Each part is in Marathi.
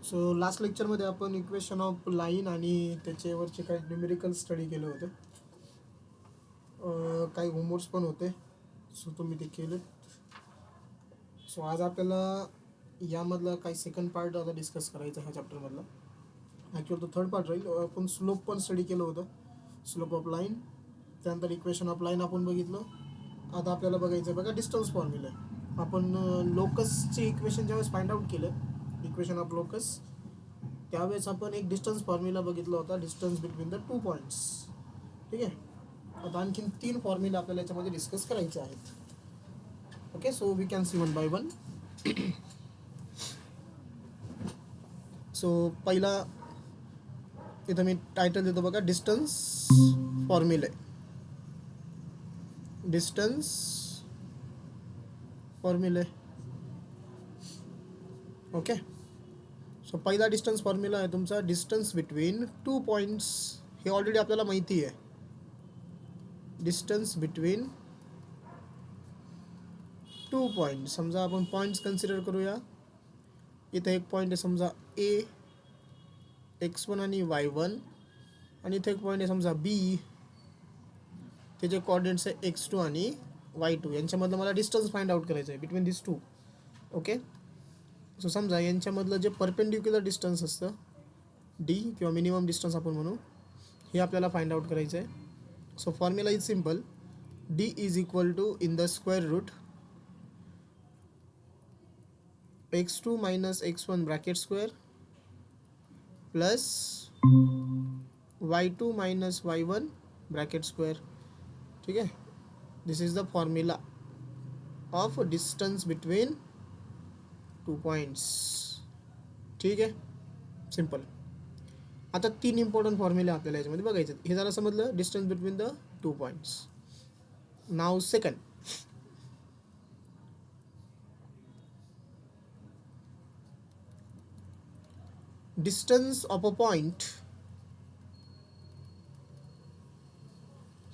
सो लास्ट लेक्चरमध्ये आपण इक्वेशन ऑफ लाईन आणि त्याच्यावरचे काही न्यूमेरिकल स्टडी केले होते. काही होमवर्क्स पण होते, सो तुम्ही ते केले. सो आज आपल्याला यामधला काही सेकंड पार्ट आता डिस्कस करायचा ह्या चॅप्टरमधला. ॲक्च्युअली तो थर्ड पार्ट राहील. आपण स्लोप पण स्टडी केलं होतं, स्लोप ऑफ लाईन. त्यानंतर इक्वेशन ऑफ लाईन आपण बघितलं. आता आपल्याला बघायचं आहे बघा डिस्टन्स फॉर्म्युला. आपण लोकसचे इक्वेशन ज्यावेळेस फाइंड आउट केलं, इक्वेशन ऑफ लोकस, त्यावेळेस आपण एक डिस्टन्स फॉर्म्युला बघितला होता, डिस्टन्स बिटवीन द 2 पॉईंट्स. ठीक आहे. आता आणखीन 3 फॉर्म्युला आपल्याला याच्यामध्ये डिस्कस करायचे आहेत. Okay, so we can see one by one. So पहिला इथं मी टायटल देतो बघा, डिस्टन्स फॉर्म्युले. डिस्टन्स फॉर्म्युले. ओके. सो पहिला डिस्टन्स फॉर्म्युला आहे तुमचा डिस्टन्स बिटवीन 2 पॉईंट्स. हे ऑलरेडी आपल्याला माहिती आहे. Distance between 2 point. समजा आपण पॉईंट्स कन्सिडर करूया. इथं एक पॉईंट आहे समजा ए, x1 आणि y1, आणि इथे एक पॉईंट आहे समजा बी, त्याचे कोऑर्डिनेट्स आहे x2 आणि y2. यांच्यामधलं मला डिस्टन्स फाइंड आउट करायचं आहे बिटवीन दिस 2. ओके. सो समजा यांच्यामधलं जे परपेंडिक्युलर डिस्टन्स असतं डी किंवा मिनिमम डिस्टन्स आपण म्हणू, हे आपल्याला फाइंड आउट करायचं आहे. So formula is simple. D is equal to in the square root x2 minus x1 bracket square plus y2 minus y1 bracket square. ठीक आहे. This is the formula of distance between 2 points. ठीक आहे, सिम्पल. आता 3 इम्पॉर्टंट फॉर्म्युले आपल्याला याच्यामध्ये बघायचे. हे झालं समजलं distance between the 2 points. Now second, distance of a point.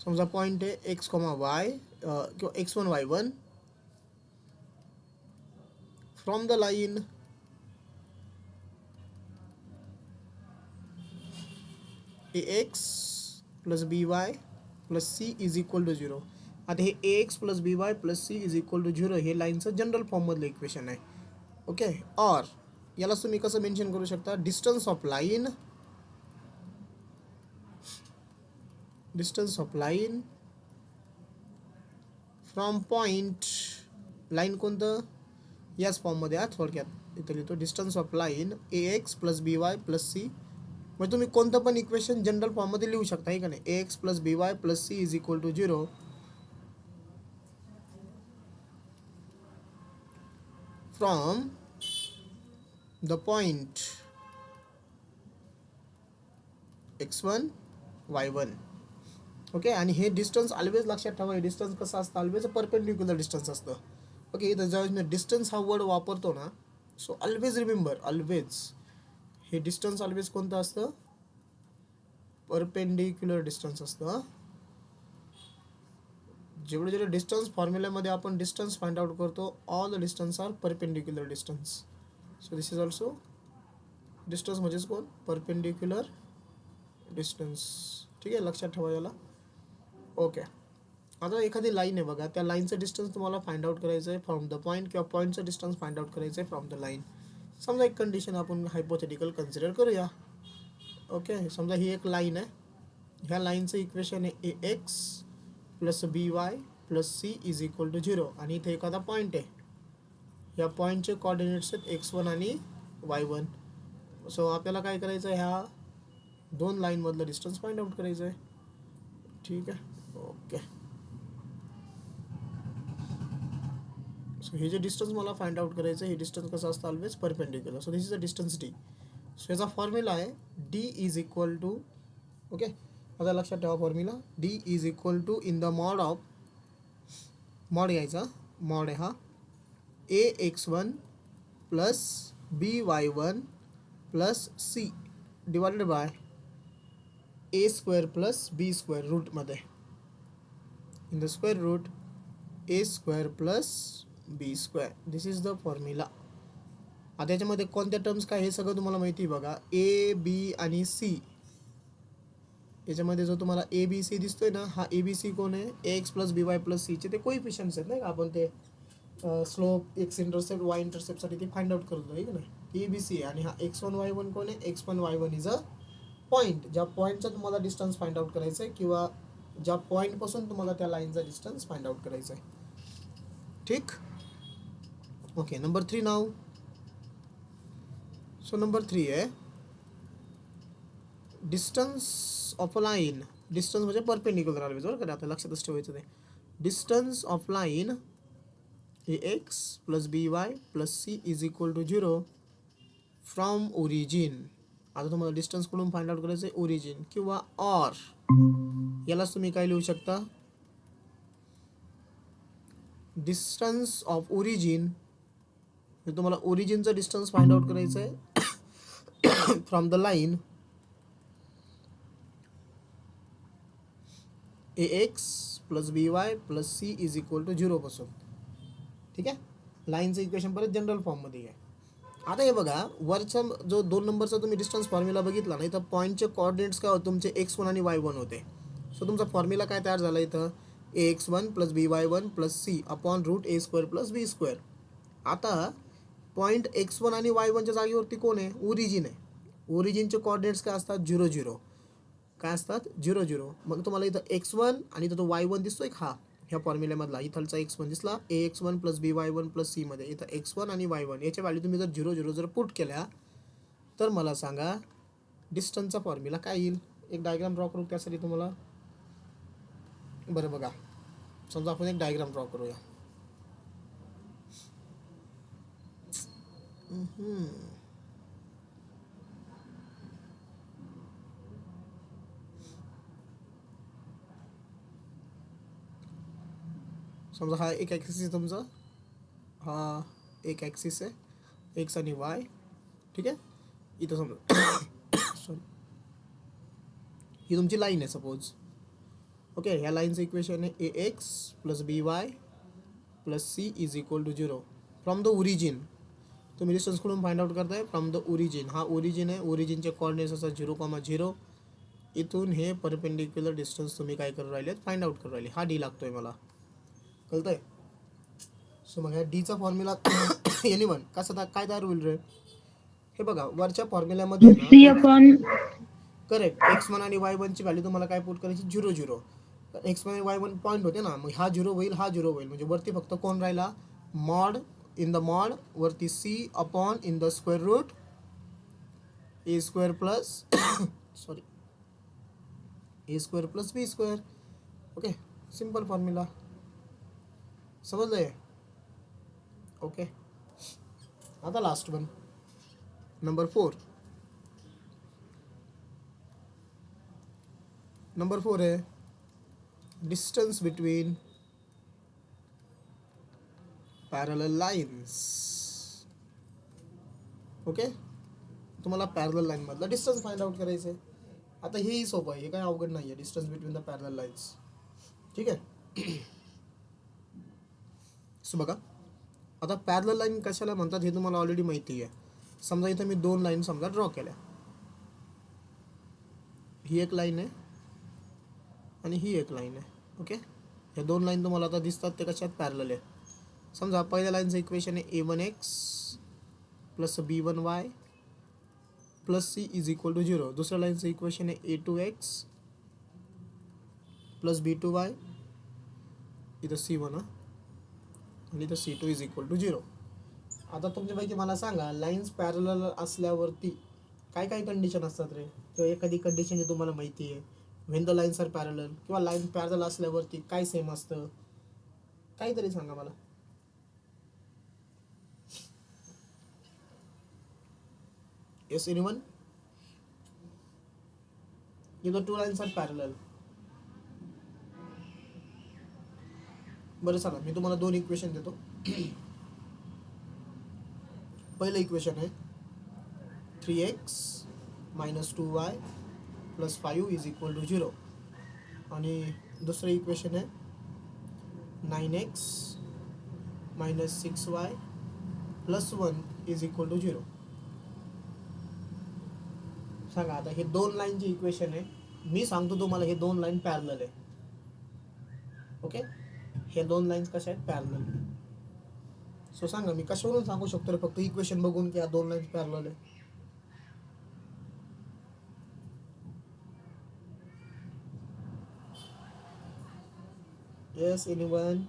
समजा पॉइंट आहे एक्स कॉमा वाय किंवा x1 y1 from the line ax plus by plus c is equal to 0. आता हे ax plus by plus c is equal to 0 हे लाईनचं जनरल फॉर्ममधलं इक्वेशन आहे. ओके. और याला तुम्ही कसं मेन्शन करू शकता, distance of line, distance of line from point. Line कोणतं, याच फॉर्ममध्ये आहे थोडक्यात. इथं लिहितो distance of line ax plus by plus c. म्हणजे तुम्ही कोणतं पण इक्वेशन जनरल फॉर्ममध्ये लिहू शकता, आहे का नाही. ax plus by plus c is equal to 0 from the point x1 y1. Okay. आणि हे डिस्टन्स ऑलवेज लक्षात ठेवा, हे डिस्टन्स कसं असतं, ऑलवेज परपेंडिक्युलर डिस्टन्स असतं. ओके. इथं ज्यावेळेस मी डिस्टन्स हा वर्ड वापरतो ना, सो ऑलवेज रिमेंबर, ऑलवेज हे डिस्टन्स ऑलवेज कोणतं असतं, परपेंडिक्युलर डिस्टन्स असतं. जेवढे जेवढे डिस्टन्स फॉर्म्युल्यामध्ये आपण डिस्टन्स फाइंड आउट करतो, all the distance are perpendicular distance. So this is also distance म्हणजेच कोण, परपेंडिक्युलर डिस्टन्स. ठीक आहे, लक्षात ठेवा याला. ओके. आता एखादी लाईन आहे बघा, त्या लाईनचं डिस्टन्स तुम्हाला फाइंड आउट करायचं आहे फ्रॉम द पॉईंट, किंवा पॉईंटचं डिस्टन्स फाइंड आउट करायचं आहे फ्रॉम द लाईन. समजा एक कंडिशन आपण हायपोथेटिकल कन्सिडर करूया. ओके. समजा ही एक लाईन आहे. ह्या लाईनचं इक्वेशन आहे ax plus by plus c is equal to 0. आणि इथे एखादा पॉईंट आहे. ह्या पॉईंटचे कोऑर्डिनेट्स आहेत x1 आणि y1. सो आपल्याला काय करायचं आहे, ह्या 2 लाईनमधलं डिस्टन्स फाइंड आउट करायचं आहे. ठीक आहे. ओके. सो हे जे डिस्टन्स मला फाइंड आउट करायचं आहे, हे डिस्टन्स कसं असतं, always perpendicular. So this is a distance D. So याचा फॉर्म्युला आहे D is equal to, okay, आता लक्षात ठेवा formula, D is equal to in the mod of, mod घ्यायचा, मॉड आहे हा ax1 plus by1 plus c divided by a square plus b square रूटमध्ये. In the square root a square plus b square. This is the formula. आता याच्यामध्ये कोणत्या टर्म्स काय हे सगळं तुम्हाला माहिती आहे बघा. ए बी आणि सी, याच्यामध्ये जो तुम्हाला ए बी सी दिसतोय ना, हा ए बी सी कोण आहे, A X plus B Y plus सीचे ते कोइफिशियंट्स आहेत नाही का. आपण ते स्लोप, एक्स इंटरसेप्ट, वाय इंटरसेप्टसाठी ते फाइंड आउट करतो आहे की नाही. ए बी सी आहे आणि हा x1 y1 कोण आहे, x1 y1 is a point. ज्या पॉईंटचा तुम्हाला डिस्टन्स फाइंड आउट करायचं आहे किंवा ज्या पॉईंटपासून तुम्हाला त्या लाईनचा डिस्टन्स फाइंड आउट करायचा आहे. ठीक. Okay, number 3 now. So number 3 आहे distance of a line. Distance म्हणजे परपेंडिक्युलर ऑलवेज, बरं का, आता लक्षातच ठेवायचं ते. Distance of line A X plus B Y plus C is equal to 0 from origin. आता तुम्हाला डिस्टन्स कुठून फाइंड आउट करायचं आहे, ओरिजिन किंवा ऑर. यालाच तुम्ही काय लिहू शकता, डिस्टन्स ऑफ ओरिजिन. तुम्हाला ओरिजिनचं डिस्टन्स फाइंड आउट करायचं आहे from the line A X plus B Y plus C is equal to 0 पासून. ठीक आहे, लाईनचं इक्वेशन परत जनरल फॉर्ममध्ये आहे. आता हे बघा, वरचा जो 2 नंबरचा तुम्ही डिस्टन्स फॉर्म्युला बघितला ना, इथं पॉईंटचे कोऑर्डिनेट्स काय होते तुमचे, x1 आणि y1 होते. सो तुमचा फॉर्म्युला काय तयार झाला इथं, ax1 plus by1 plus C upon root a square plus b square. आता पॉईंट x1 आणि y1च्या जागेवरती कोण आहे, ओरिजिन आहे. ओरिजिनचे कोऑर्डिनेट्स काय असतात, 0 0. काय असतात, 0 0. मग तुम्हाला इथं x1 आणि इथं तो y1 दिसतोय हा, ह्या फॉर्म्युल्यामधला इथलचा x1 दिसला, ax1 plus by1 plus C मध्ये इथं x1 आणि y1 याच्या व्हॅल्यू तुम्ही जर 0 0 जर पुट केल्या तर मला सांगा डिस्टन्सचा फॉर्म्युला काय येईल. एक डायग्राम ड्रॉ करू त्यासाठी तुम्हाला. बरं बघा, समजा आपण एक डायग्राम ड्रॉ करूया. समजा हा एक ॲक्सिस आहे तुमचा, हा एक ॲक्सिस आहे, एक्स आणि वाय. ठीक आहे, इथं समजा सॉरी ही तुमची लाईन आहे सपोज. ओके, ह्या लाईनचं इक्वेशन आहे A X plus B Y plus C is equal to 0 from the origin. तुम्ही डिस्टन्स कुठून फाइंड आउट करताय, फ्रॉम द ओरिजिन. हा ओरिजिन आहे, ओरिजिनचे कोऑर्डिनेट्स असतात 0,0. इथून हे परपेंडिक्युलर डिस्टन्स तुम्ही काय करू राहिले, फाइंड आउट करू राहिले. हा डी लागतोय मला, कळतंय. सो मग ह्या डीचा फॉर्म्युला एनिवन कसा काय तयार होईल रे, हे बघा वरच्या फॉर्म्युल्यामध्ये सी अपॉन करेक्ट x1 आणि y1 ची व्हॅल्यू तुम्हाला काय पुट करायची, 0 0. x1 आणि y1 पॉईंट होते ना, मग हा 0 होईल, हा 0 होईल. म्हणजे वरती फक्त कोण राहिला, मॉड इन द मॉड, वरती C upon in the square root A square plus sorry A square plus B square. Okay, simple formula, समजलंय. ओके, आता लास्ट वन नंबर 4. नंबर 4 है distance between parallel lines. Okay, तुम्हाला पॅरलल लाईन मधला डिस्टन्स फाइंड आउट करायचं आहे. आता हेही सोपं आहे, हे काय अवघड नाही आहे, distance between the parallel lines. ठीक आहे. सो बघा, आता पॅरलल लाईन कशाला म्हणतात हे तुम्हाला ऑलरेडी माहिती आहे. समजा इथं मी 2 लाईन समजा ड्रॉ केल्या, ही एक लाईन आहे आणि ही एक लाईन आहे. ओके, ह्या 2 लाईन तुम्हाला आता दिसतात ते कशात, पॅरलल आहे. समजा पहिल्या लाईनचं इक्वेशन आहे a1x plus b1y plus C is equal to 0. दुसऱ्या लाईनचं इक्वेशन आहे a2x प्लस b2y, इथं c1 आणि इथं c2 इज इक्वल टू 0. आता तुमच्यापैकी मला सांगा, लाईन्स पॅरलल असल्यावरती काय काय कंडिशन असतात रे, किंवा एखादी कंडिशन जी तुम्हाला माहिती आहे, when the lines are parallel, किंवा लाईन पॅरलल असल्यावरती काय सेम असतं, काहीतरी सांगा मला. Yes, anyone? If the two lines are parallel. बरं चला, मी तुम्हाला 2 इक्वेशन देतो. पहिलं इक्वेशन आहे 3x minus 2y plus 5 is equal to 0. आणि दुसरं इक्वेशन आहे 9x minus 6y plus 1 is equal to 0. सांगा आता हे दोन लाईनची इक्वेशन आहे. मी सांगतो तुम्हाला हे दोन लाईन पॅरलल आहे. ओके, हे दोन लाईन्स कशा आहेत? पॅरलल. सो सांगा मी कशावरून सांगू शकतो? फक्त इक्वेशन बघून की या दोन लाईन्स पॅरलल आहे. Yes, anyone?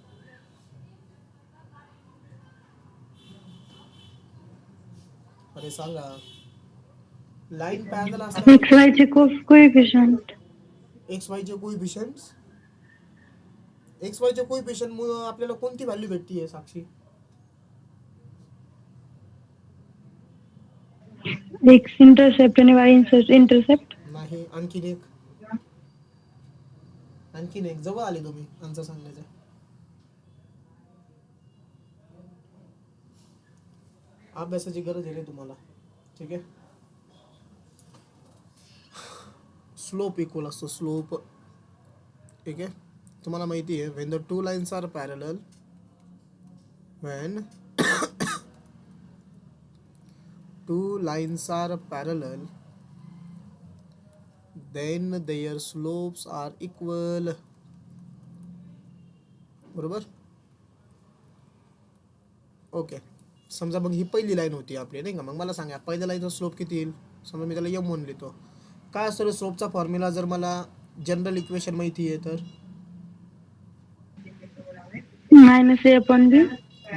अरे सांगा. लाईन पॅरलल असल्यावर एक्स वाय चे कोएफिशियंट एक्स वायचे कोइफिशियंट्स, एक्स वायच्या कोइफिशियंट मुळे आपल्याला कोणती व्हॅल्यू भेटतीये साक्षी? एक्स इंटरसेप्ट आणि वाय इंटरसेप्ट. नाही, आणखीन एक जवळ आले तुम्ही आन्सर सांगण्याच्या. अभ्यासाची गरज आहे रे तुम्हाला. ठीक आहे, स्लोप इक्वल असतो स्लोप. ठीक आहे, तुम्हाला माहिती आहे when the two lines are parallel, when two lines are parallel then their slopes are equal. बरोबर. ओके, समजा मग ही पहिली लाईन होती आपली नाही का. मग मला सांगा पहिल्या लाईनचा स्लोप किती येईल? समजा मी त्याला m1 लिहितो. काय असतो स्लोपचा फॉर्म्युला जर मला जनरल इक्वेशन माहिती आहे तर?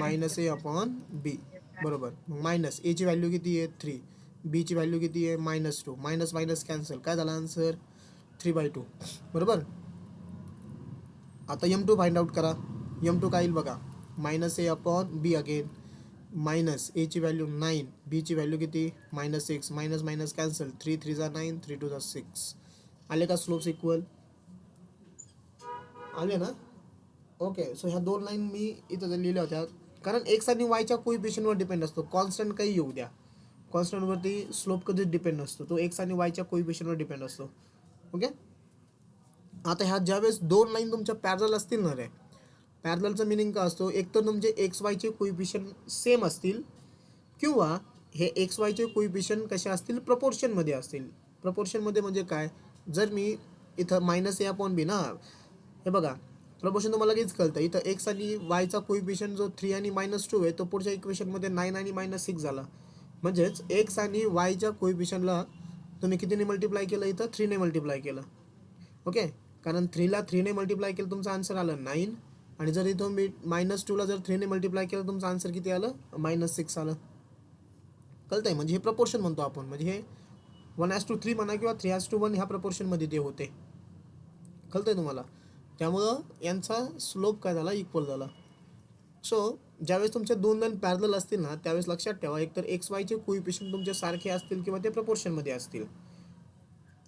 -a/b. बरोबर. मग मायनस a ची व्हॅल्यू किती आहे? 3. b ची व्हॅल्यू किती आहे? -2. मायनस मायनस कॅन्सल, काय झाला आन्सर? 3/2. बरोबर. आता m2 फाइंड आउट करा. m2 काय येईल बघा? -a/b अगेन, मायनस a ची व्हॅल्यू 9, b ची व्हॅल्यू किती? -6. मायनस मायनस कॅन्सल, 3 3 जा 9, 3 2 जा 6. आले का स्लोप्स इक्वल? आले ना? ओके, सो ह्या दोन लाईन मी इथं लिहिल्या होत्या कारण एक्स आणि वायच्या कोइफिशियंटवर डिपेंड असतो. कॉन्स्टंट काही येऊ द्या, कॉन्स्टंटवरती स्लोप कधीच डिपेंड नसतो. तो एक्स आणि वायच्या कोइफिशियंटवर डिपेंड असतो. ओके, आता ह्या ज्यावेळेस दोन लाईन तुमच्या पॅरलल असतील ना रे, पॅरललचं मिनिंग काय असतो? एक तर तुमचे एक्स वायचे कोइफिशियंट सेम असतील किंवा हे एक्स वायचे कोइफिशियंट कसे असतील? प्रपोर्शनमध्ये असतील. प्रपोर्शनमध्ये म्हणजे काय? जर मी इथं -a/b ना, हे बघा प्रपोर्शन तुम्हाला लगेच कळतं. इथं एक्स आणि वायचा कोइफिशियंट जो 3 आणि -2 आहे तो पुढच्या इक्वेशनमध्ये 9 आणि -6 झाला. म्हणजेच एक्स आणि वायच्या कोइफिशियंटला तुम्ही कितीने मल्टिप्लाय केलं? इथं 3 ने मल्टिप्लाय केलं. ओके, कारण 3ला 3 ने मल्टिप्लाय केलं तुमचं आन्सर आलं 9. आणि जर इथं मी -2ला जर 3 ने मल्टिप्लाय केलं तुमचं आन्सर किती आलं? -6 आलं. कळतंय? म्हणजे हे प्रपोर्शन म्हणतो आपण. म्हणजे हे 1:3 म्हणा किंवा 3:1 ह्या प्रपोर्शनमध्ये ते होते. कळतंय तुम्हाला? त्यामुळं यांचा स्लोप काय झाला? इक्वल झाला. सो ज्यावेळेस तुमचे दोन लाईन पॅरलल असतील ना, त्यावेळेस लक्षात ठेवा एकतर एक्स वायचे कोइफिशियंट तुमचे सारखे असतील किंवा ते प्रपोर्शनमध्ये असतील.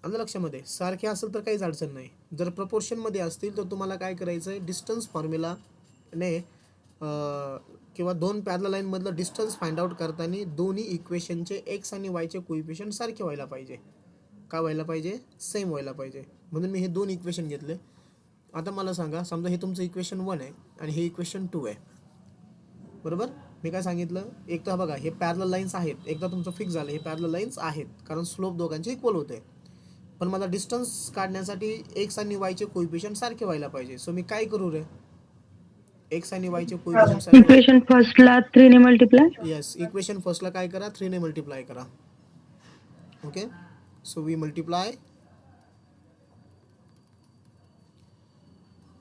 आलं लक्षामध्ये? सारखे असेल तर काहीच अडचण नाही. जर प्रपोर्शनमध्ये असतील तर तुम्हाला काय करायचं आहे? डिस्टन्स फॉर्म्युलाने किंवा दोन पॅरलल लाईनमधलं डिस्टन्स फाइंड आउट करताना दोन्ही इक्वेशनचे एक्स आणि वायचे कोइफिशियंट सारखे व्हायला पाहिजे. काय व्हायला पाहिजे? सेम व्हायला पाहिजे. म्हणून मी हे दोन इक्वेशन घेतले. आता मला सांगा, समजा हे तुमचं इक्वेशन 1 आहे आणि हे इक्वेशन 2 आहे. बरोबर. मी काय सांगितलं? एक तर बघा हे पॅरलल लाईन्स आहेत. एकदा तुमचं फिक्स झालं हे पॅरलल लाईन्स आहेत कारण स्लोप दोघांचे इक्वल होते. पण मला डिस्टन्स काढण्यासाठी एक्स आणि वायचे कोइफिशियंट सारखे व्हायला पाहिजे. सो मी काय करू रे? एक्स आणि वायचे कोइफिशियंट सारखे. इक्वेशन फर्स्टला 3 ने मल्टिप्लाय. येस, इक्वेशन फर्स्टला काय करा? 3 ने मल्टिप्लाय करा. Okay, so we multiply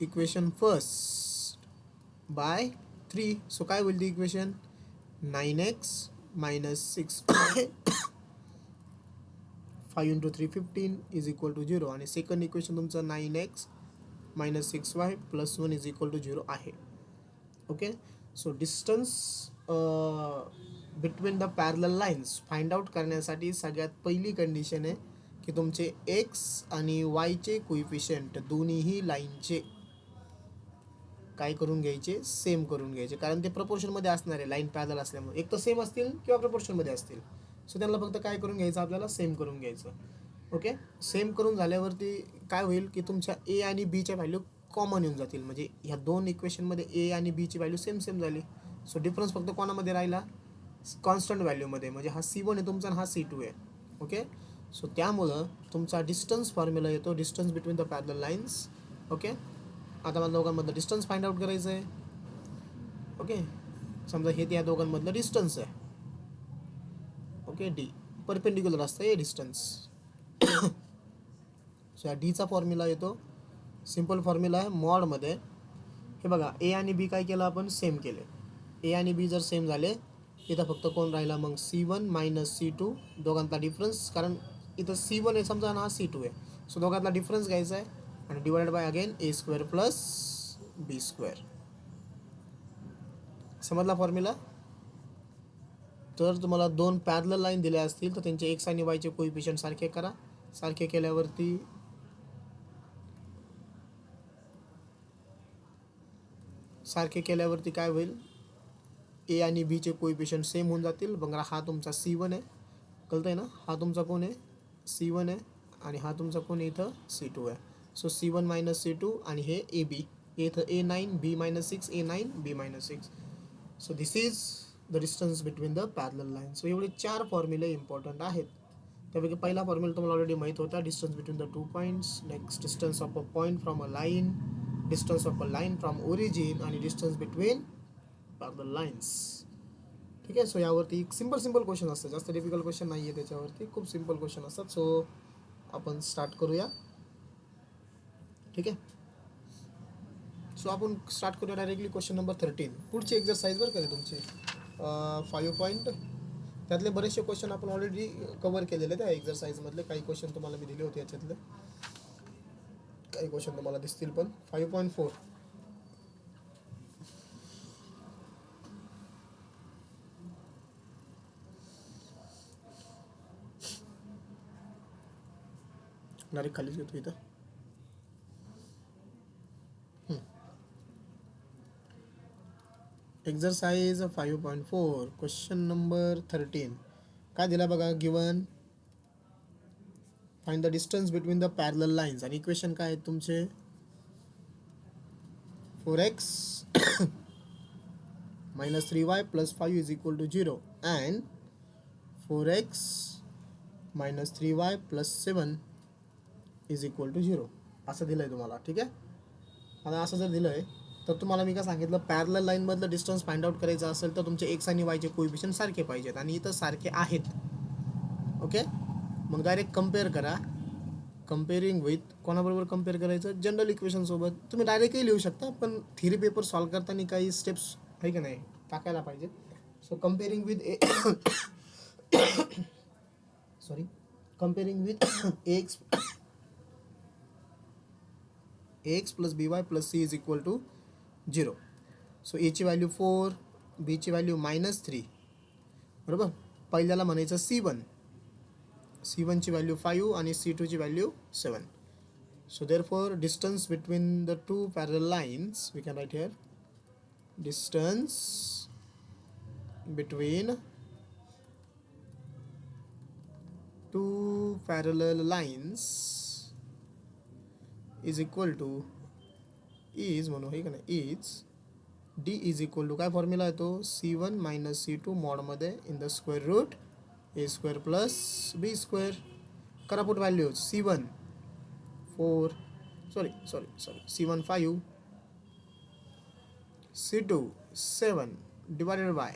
equation first by 3. सो काय होईल ती equation? 9x - 6 5 × 3 15 is equal to 0. आणि सेकंड इक्वेशन तुमचं 9x - 6y + 1 is equal to 0 आहे. Okay, so distance between the parallel lines find out करण्यासाठी सगळ्यात पहिली कंडिशन आहे की तुमचे एक्स आणि वायचे कोइफिशियंट दोन्हीही लाईनचे काय करून घ्यायचे? सेम करून घ्यायचे. कारण ते प्रपोर्शनमध्ये असणार आहे लाईन पॅरलल असल्यामुळे. एक तर सेम असतील किंवा प्रपोर्शनमध्ये असतील. सो त्यांना फक्त काय करून घ्यायचं? आपल्याला सेम करून घ्यायचं. ओके, सेम करून झाल्यावरती काय होईल की तुमच्या ए आणि बीच्या व्हॅल्यू कॉमन येऊन जातील. म्हणजे ह्या दोन इक्वेशनमध्ये ए आणि बीची व्हॅल्यू सेम सेम झाली. सो डिफरन्स फक्त कोणामध्ये राहिला? कॉन्स्टंट व्हॅल्यूमध्ये, म्हणजे हा C1 आहे तुमचा आणि हा C2 आहे. ओके, सो त्यामुळं तुमचा डिस्टन्स फॉर्म्युला येतो, distance between the parallel lines. Okay, आता मला दोघांमधलं डिस्टन्स फाइंड आउट करायचं आहे. ओके, समजा हे त्या दोघांमधलं डिस्टन्स आहे. ओके, डी परपेंडिक्युलर असतं हे डिस्टन्स. सो या डीचा फॉर्म्युला येतो, सिम्पल फॉर्म्युला आहे मॉडमध्ये. हे बघा, ए आणि बी काय केलं आपण, सेम केले. ए आणि बी जर सेम झाले, इथं फक्त कोण राहिला मग C1 मायनस C2, दोघांचा डिफरन्स. कारण इथं C1 आहे समजा आणि हा C2 आहे, सो दोघांतला डिफरन्स घ्यायचा आहे आणि divided by again A² plus B². समजला फॉर्म्युला. तर तुम्हाला दोन पॅरलल लाईन दिल्या असतील तर त्यांचे एक्स आणि वायचे कोइफिशियंट सारखे करा. सारखे केल्यावरती काय होईल, ए आणि बीचे कोइफिशियंट सेम होऊन जातील. बघा, हा तुमचा C1 आहे, कळतंय ना, हा तुमचा कोण आहे, C1 आहे, आणि हा तुमचा कोण आहे इथं C2 आहे. सो C1 मायनस C2 आणि हे AB, इथं A9 B minus 6 A9 B minus 6. So this is the distance between the parallel line. So एवढे 4 फॉर्म्युले इम्पॉर्टंट आहेत. त्यापैकी पहिला फॉर्म्युला तुम्हाला ऑलरेडी माहीत होता, distance between the 2 points. Next, distance of a point from a line, distance of a line from origin, आणि डिस्टन्स बिटवीन पॅरलल लाईन्स. ठीक आहे. सो यावरती सिम्पल क्वेश्चन असतात, जास्त डिफिकल्ट क्वेश्चन नाही आहे त्याच्यावरती, खूप सिम्पल क्वेश्चन असतात. सो आपण स्टार्ट करूया. ठीक आहे, सो आपण स्टार्ट करूया डायरेक्टली क्वेश्चन नंबर 13. पुढची एक्झरसाइज बरं का तुमची 5 पॉईंट. त्यातले बरेचसे क्वेश्चन आपण ऑलरेडी कवर केलेले त्या एक्झरसाइजमधले. काही क्वेश्चन तुम्हाला मी दिले होते याच्यातले, काही क्वेश्चन तुम्हाला दिसतील पण. 5.4 डायरेक्ट खालीच घेतो इथं. Exercise 5.4 question number 13. काय दिला बघा, given find the distance between the parallel lines. आणि इक्वेशन काय आहेत तुमचे, 4x minus 3y plus 5 is equal to 0 and 4x minus 3y plus 7 is equal to 0 असं दिलं आहे तुम्हाला. ठीक आहे, आता असं जर दिलं आहे तर तुम्हाला मी काय सांगितलं, पॅरलल लाईनमधलं डिस्टन्स फाइंड आउट करायचं असेल तर तुमचे एक्स आणि वायचे कोइफिशियंट सारखे पाहिजेत, आणि इथं सारखे आहेत. ओके, मग डायरेक्ट कम्पेअर करा. कम्पेअरिंग विथ कोणाबरोबर कम्पेअर करायचं, जनरल इक्वेशनसोबत. तुम्ही डायरेक्टही लिहू शकता, पण थिअरी पेपर सॉल्व करताना काही स्टेप्स आहे की नाही टाकायला पाहिजे. So comparing with comparing with ax plus by plus c is equal to 0. So a ची व्हॅल्यू 4, b ची व्हॅल्यू -3, बरोबर. पहिल्याला म्हणायचं C1 ची व्हॅल्यू 5 आणि C2 ची value 7. So therefore distance between the two parallel lines, we can write here distance between two parallel lines is equal to is, म्हणू हे का नाही, is D is equal to काय फॉर्म्युला येतो, C1 मायनस C2 मॉडमध्ये in the square root A² plus B². करा put values, C1 4, C1 5, C2 7 divided by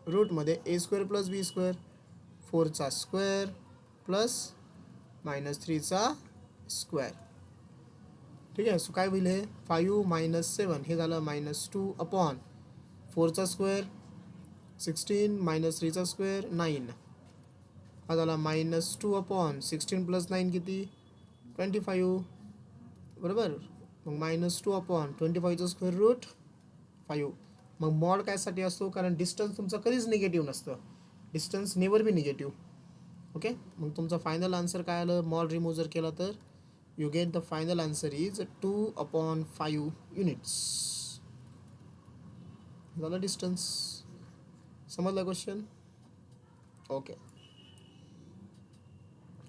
रूटमध्ये A² प्लस B², 4चा स्क्वेअर प्लस -3चा स्क्वेअर. ठीक आहे, सो काय होईल हे, 5 मायनस 7 हे झालं -2 अपॉन 4चा स्क्वेअर 16 -3चा स्क्वेअर 9, हा झाला -2 अपॉन 16 प्लस 9 किती 25, बरोबर. मग -2 अपॉन 25चा स्क्वेअर रूट 5. मग मॉड कायसाठी असतो, कारण डिस्टन्स तुमचं कधीच निगेटिव्ह नसतं, distance never be negative. Okay, मग तुमचा फायनल आन्सर काय आलं, मॉड रिमूव्ह जर केला तर you get the final answer is 2/5 units. झालं डिस्टन्स. समजला क्वेश्चन. ओके,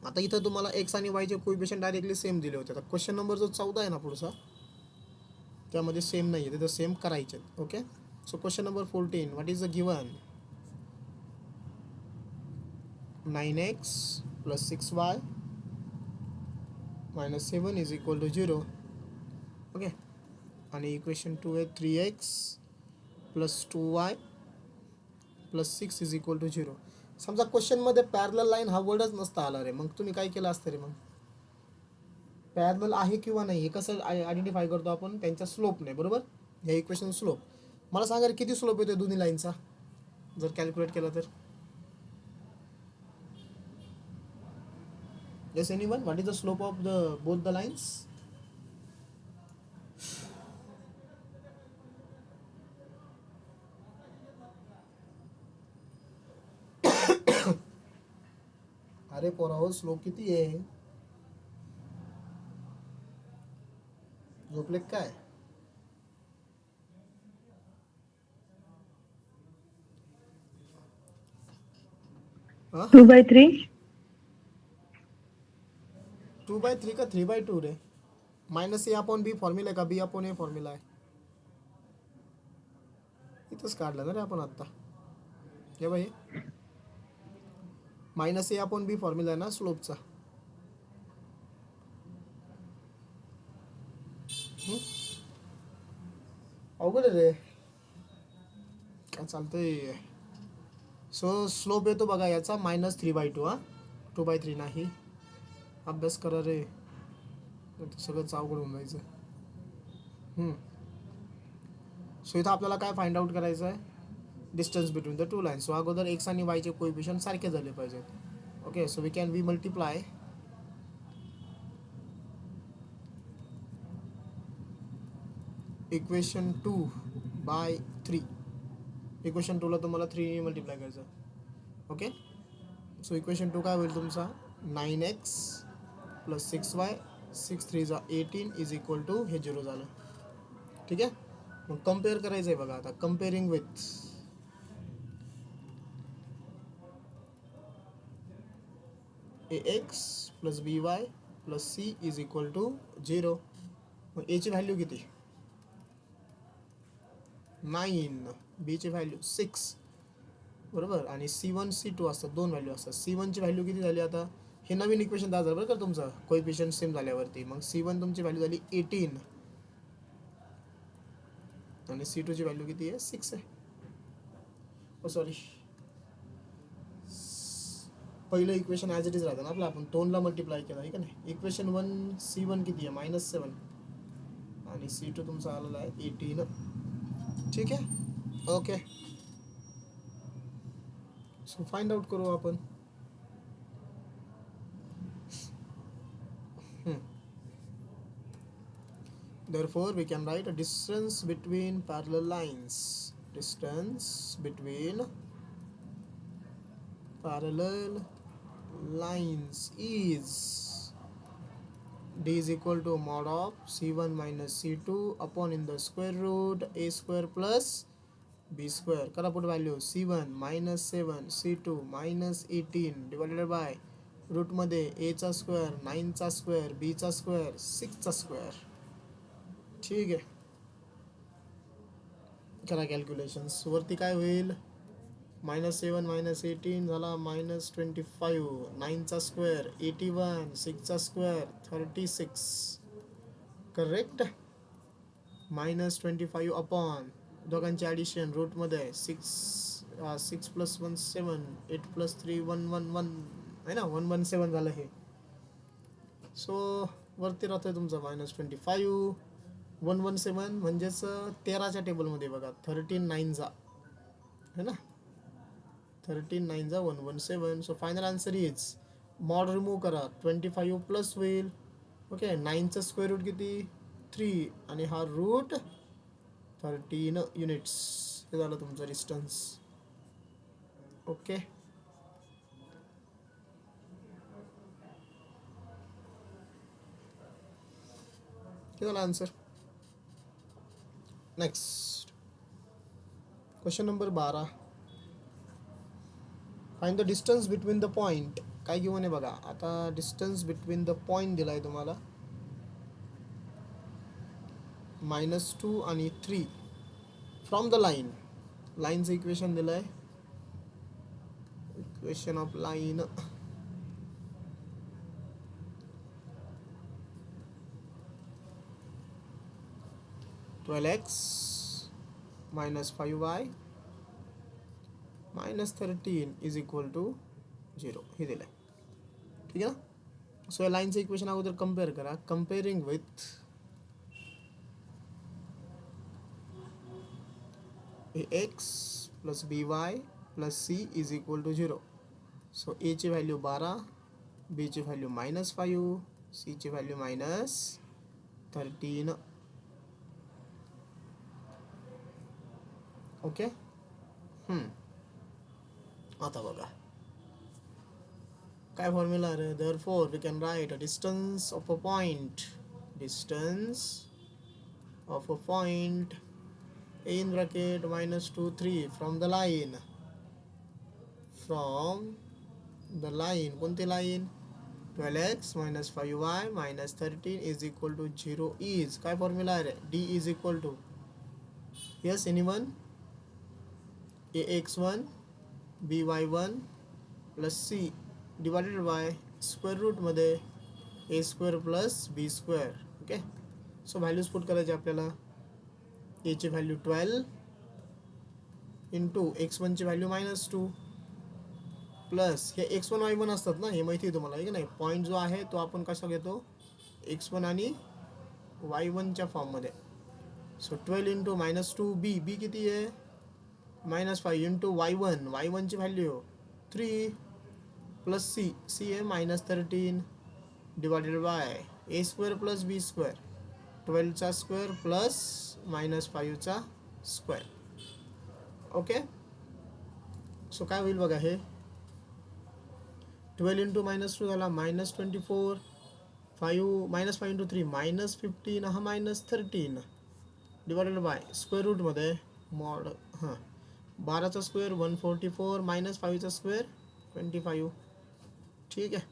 आता इथं तुम्हाला एक्स आणि वायचे कोइफिशियंट डायरेक्टली सेम दिले होते. आता क्वेश्चन नंबर जो 14 आहे ना पुढचा, त्यामध्ये सेम नाही आहे, तिथं सेम करायचे. Okay, so question number 14, what is the given. 9x plus 6y minus 7 is equal to 0. Okay, आणि इक्वेशन 2 आहे 3x plus 2y plus 6 is equal to 0. समजा क्वेश्चनमध्ये पॅरलल लाईन हा वर्डच नसता आला रे, मग तुम्ही काय केलं असतं रे? मग पॅरलल आहे किंवा नाही हे कसं आयडेंटिफाय करतो आपण? त्यांच्या स्लोपने, बरोबर? हे इक्वेशन स्लोप. मला सांगा रे किती स्लोप येतो दोन्ही लाईनचा जर कॅल्क्युलेट केला तर? Yes, anyone? What is the slope of the both the lines? अरे पोराहो, स्लोप किती आहे? झोपले काय? हाँ 2/3. 2/3 का 3/2 रे? माइनस ए अपॉन बी फॉर्म्युला आहे का बी अपॉन ए फॉर्म्युला आहे? इथंच काढलं ना रे आपण आत्ता. हे बाई माइनस ए अपॉन बी फॉर्म्युला आहे ना स्लोपचा. अवघड आहे रे, काय चालतंय? सो स्लोप येतो बघा याचा -3/2. हां 2/3 नाही. अभ्यास करा रे, सगळंच अवघड होऊन जायचं. सो इथं आपल्याला काय फाइंड आउट करायचं आहे? Distance between the two lines. So अगोदर एक्स आणि वायचे कोएफिशिएंट सारखे झाले पाहिजेत. Okay, so we can multiply equation 2/3. Equation 2ला तुम्हाला 3 मल्टिप्लाय करायचं. ओके, सो इक्वेशन 2 काय होईल तुमचा? 9x plus 6y 6 3 18 is equal to हे 0 झालं. ठीक आहे, मग कम्पेअर करायचं आहे बघा आता. Comparing with ax plus by plus c is equal to 0. मग a ची व्हॅल्यू किती? 9, b ची व्हॅल्यू 6, बरोबर? आणि C1 C2 असतात, दोन व्हॅल्यू असतात. C1 ची व्हॅल्यू किती झाली? आता हे नवीन इक्वेशन तयार झालं बरं का तुमचं, कोएफिशिएंट सेम झाल्यावरती. मग C1 तुमची व्हॅल्यू झाली 18 आणि C2 ची व्हॅल्यू किती आहे? 6 आहे. ओ सॉरी, पहिलं इक्वेशन ॲज इट इज राहतं ना आपलं, आपण 2ला मल्टिप्लाय केलं आहे का नाही? इक्वेशन 1 C1 किती आहे? -7 आणि C2 तुमचा आलेला आहे 18. ठीक आहे, ओके. सो फाइंड आउट करू आपण. Therefore we can write a distance between parallel lines. Distance between parallel lines is d is equal to mod of c1 minus c2 upon in the square root a square plus b square. करा put value c1 minus 7 c2 minus 18 divided by route मध्ये a चा स्क्वेअर 9 चा स्क्वेअर b चा स्क्वेअर 6 चा स्क्वेअर. ठीक आहे, करा कॅल्क्युलेशन्स. वरती काय होईल? -7 -18 झाला -25, 9 चा स्क्वेअर 81, 6 चा स्क्वेअर 36, करेक्ट? -25 अपॉन दोघांचे ॲडिशन रूटमध्ये 6 प्लस 1 7 8 प्लस 3 111 आहे ना, 117 झालं हे. सो वरती राहतोय तुमचा -25 117 म्हणजेच 13च्या टेबलमध्ये बघा 13 9 है ना, 13 9 117. So final answer is mod remove करा 25 प्लस होईल. ओके, 9चं स्क्वेअर रूट किती? 3 आणि हा रूट 13 युनिट्स. हे झालं तुमचं डिस्टन्स. ओके, हे झालं answer. Next question number 12. Find the distance between the point. काय घेऊन आहे बघा आता. डिस्टन्स बिटवीन द पॉइंट दिला आहे तुम्हाला -2 आणि 3 फ्रॉम द लाईन. लाईनचं इक्वेशन दिलं आहे equation of line. (12x minus 5y minus 13 is equal to 0) हे दिलंय. ठीक आहे ना. सो या लाईनचं इक्वेशन अगोदर कम्पेअर करा. Comparing with ax plus by plus c is equal to 0. So a ची व्हॅल्यू 12, b ची व्हॅल्यू -5, c ची व्हॅल्यू -13. ओके. आता बघा काय फॉर्म्युला आहे. Therefore we can write a distance of a point in bracket -2 3 from the line कोणती line. 12x minus 5y minus 13 is equal to 0 is काय फॉर्म्युला आहे. d is equal to yes anyone ax1 by1 plus c divided by square root मध्ये a square plus b square. Okay. So values put करायचे आपल्याला. a ची व्हॅल्यू 12 इंटू x1 ची व्हॅल्यू -2 प्लस हे x1 y1 असतात ना, हे माहिती आहे तुम्हाला, आहे की नाही. पॉईंट जो आहे तो आपण कसा घेतो, x1 आणि y1 च्या फॉर्ममध्ये. सो 12 इंटू -2 b किती आहे -5 इंटू y1 ची व्हॅल्यू 3 प्लस c आहे -13 divided by a square plus b square. 12 चा स्क्वेअर प्लस -5 चा स्क्वेअर. ओके. सो काय होईल बघा. हे 12 इंटू -2 झाला -24, 5 इंटू 3 -15, हा -13 डिवायडेड बाय स्क्वेअर रूटमध्ये मॉड 12चा स्क्वेअर 144 -5चा स्क्वेअर 25. ठीक आहे.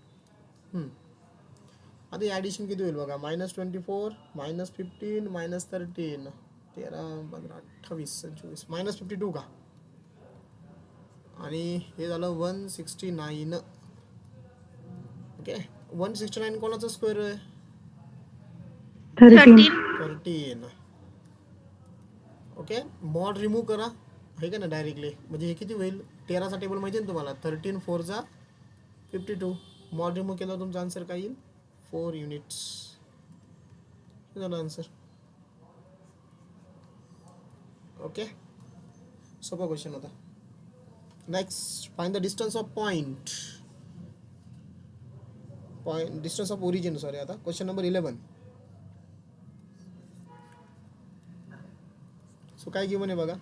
आता ॲडिशन किती होईल बघा. -24 -15 -13 13 15 28 24 -52 का. आणि हे झालं 169. ओके. 169 कोणाचा स्क्वेअर आहे 13. ओके. मॉड रिमूव्ह करा आहे का ना डायरेक्टली. म्हणजे हे किती होईल 13चा टेबल माहिती आहे ना तुम्हाला. 13 4 जा 52. मॉड रिमूव्ह केला तुमचा आन्सर काय येईल 4 युनिट्स. हे झालं आन्सर. ओके. सोपा क्वेश्चन होता. Next find the distance of distance of origin. Sorry. आता क्वेश्चन नंबर 11. सो काय गिवन आहे बघा.